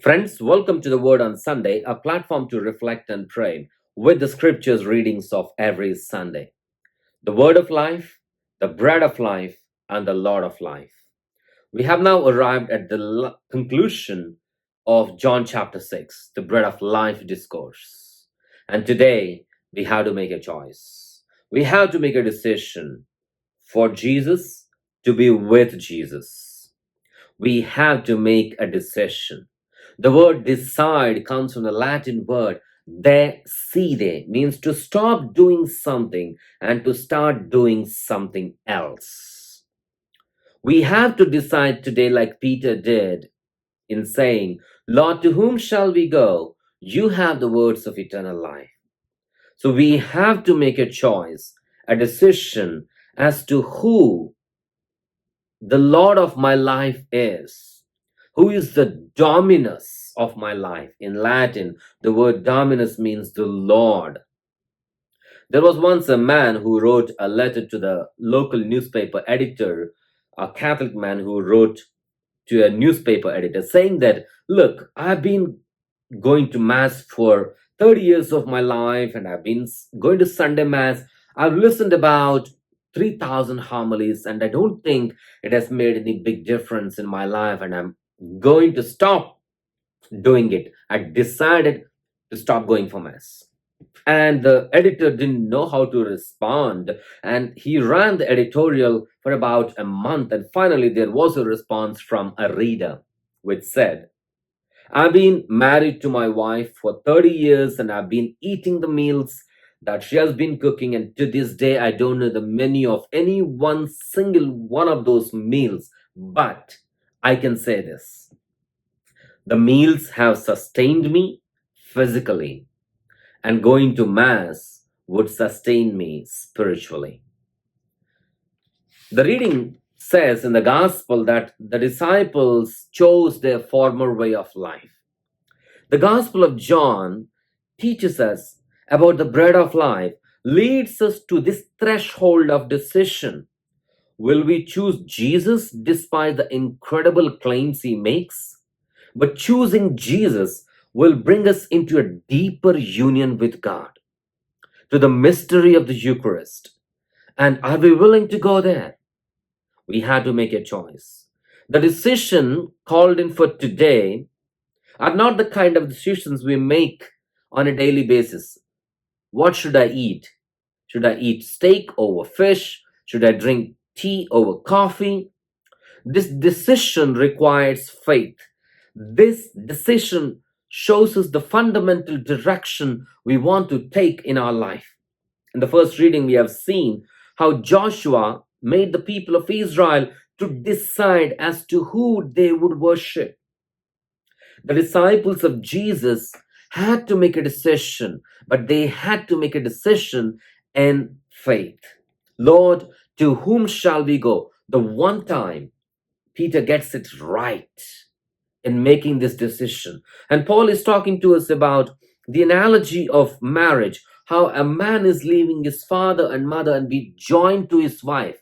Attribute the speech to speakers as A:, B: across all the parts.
A: Friends, welcome to the Word on Sunday, a platform to reflect and pray with the scriptures readings of every Sunday. The Word of life, the bread of life, and the Lord of life. We have now arrived at the conclusion of John chapter 6, the bread of life discourse. And today we have to make a choice. We have to make a decision for Jesus to be with Jesus. We have to make a decision. The word decide comes from the Latin word decide, means to stop doing something and to start doing something else. We have to decide today, like Peter did in saying, Lord, to whom shall we go? You have the words of eternal life. So we have to make a choice, a decision as to who the Lord of my life is. Who is the dominus of my life? In Latin, the word dominus means the Lord. There was once a man who wrote a letter to the local newspaper editor, a Catholic man who wrote to a newspaper editor saying that, look, I've been going to Mass for 30 years of my life and I've been going to Sunday Mass. I've listened about 3,000 homilies and I don't think it has made any big difference in my life and I'm going to stop doing it. I decided to stop going for Mass. And the editor didn't know how to respond. And he ran the editorial for about a month. And finally, there was a response from a reader which said, I've been married to my wife for 30 years and I've been eating the meals that she has been cooking. And to this day, I don't know the menu of any one single one of those meals. But I can say this: the meals have sustained me physically, and going to Mass would sustain me spiritually. The reading says in the Gospel that the disciples chose their former way of life. The Gospel of John teaches us about the bread of life, leads us to this threshold of decision. Will we choose Jesus despite the incredible claims he makes? But choosing Jesus will bring us into a deeper union with God, to the mystery of the Eucharist. And are we willing to go there? We had to make a choice. The decision called in for today are not the kind of decisions we make on a daily basis. What should I eat? Should I eat steak over fish? Should I drink tea over coffee? This decision requires faith. This decision shows us the fundamental direction we want to take in our life. In the first reading, we have seen how Joshua made the people of Israel to decide as to who they would worship. The disciples of Jesus had to make a decision, but they had to make a decision in faith. Lord, to whom shall we go? The one time Peter gets it right in making this decision. And Paul is talking to us about the analogy of marriage, how a man is leaving his father and mother and be joined to his wife.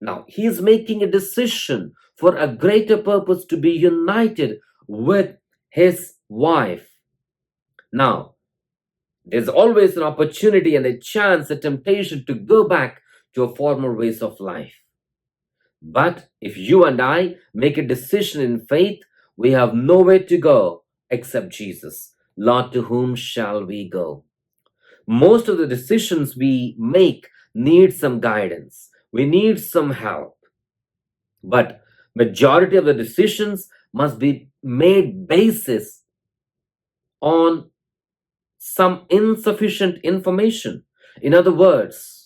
A: Now, he is making a decision for a greater purpose to be united with his wife. Now, there's always an opportunity and a chance, a temptation to go back to our former ways of life. But if you and I make a decision in faith, we have nowhere to go except Jesus. Lord, to whom shall we go? Most of the decisions we make need some guidance. We need some help. But majority of the decisions must be made basis on some insufficient information. In other words,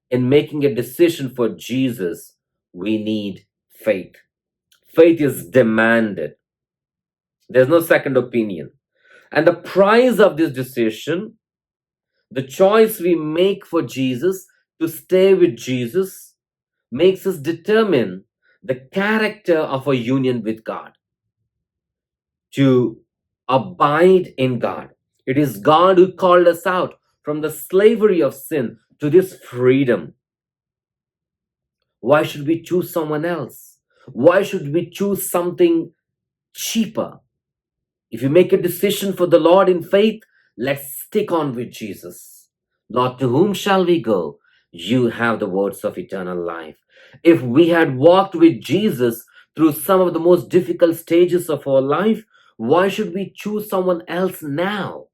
A: in making a decision for Jesus, we need faith. Faith is demanded. There's no second opinion. And the price of this decision, the choice we make for Jesus, to stay with Jesus, makes us determine the character of our union with God, to abide in God. It is God who called us out from the slavery of sin to this freedom. Why should we choose someone else? Why should we choose something cheaper? If you make a decision for the Lord in faith, let's stick on with Jesus. Lord, to whom shall we go? You have the words of eternal life. If we had walked with Jesus through some of the most difficult stages of our life, why should we choose someone else now?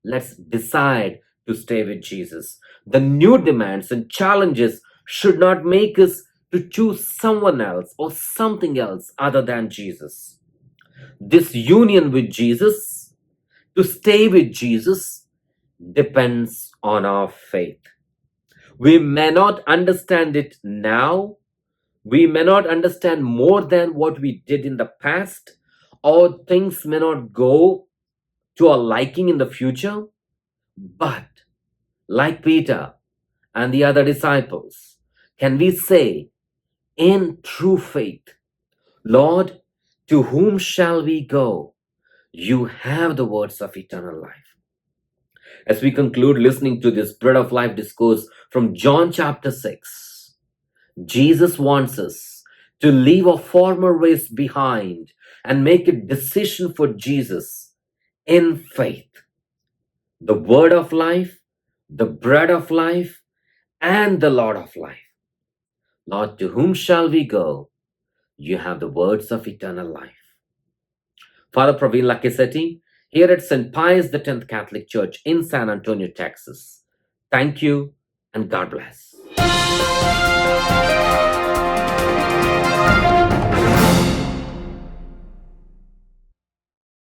A: Let's decide to stay with Jesus. The new demands and challenges should not make us to choose someone else or something else other than Jesus. This union with Jesus, to stay with Jesus, depends on our faith. We may not understand it now. We may not understand more than what we did in the past, or things may not go to our liking in the future. But like Peter and the other disciples, can we say in true faith, Lord, to whom shall we go? You have the words of eternal life. As we conclude listening to this Bread of Life discourse from John chapter 6, Jesus wants us to leave our former ways behind and make a decision for Jesus in faith. The Word of life, the Bread of life, and the Lord of life. Lord, to whom shall we go? You have the words of eternal life. Father Praveen Lakkisetti, here at St. Pius X Catholic Church in San Antonio, Texas. Thank you and God bless.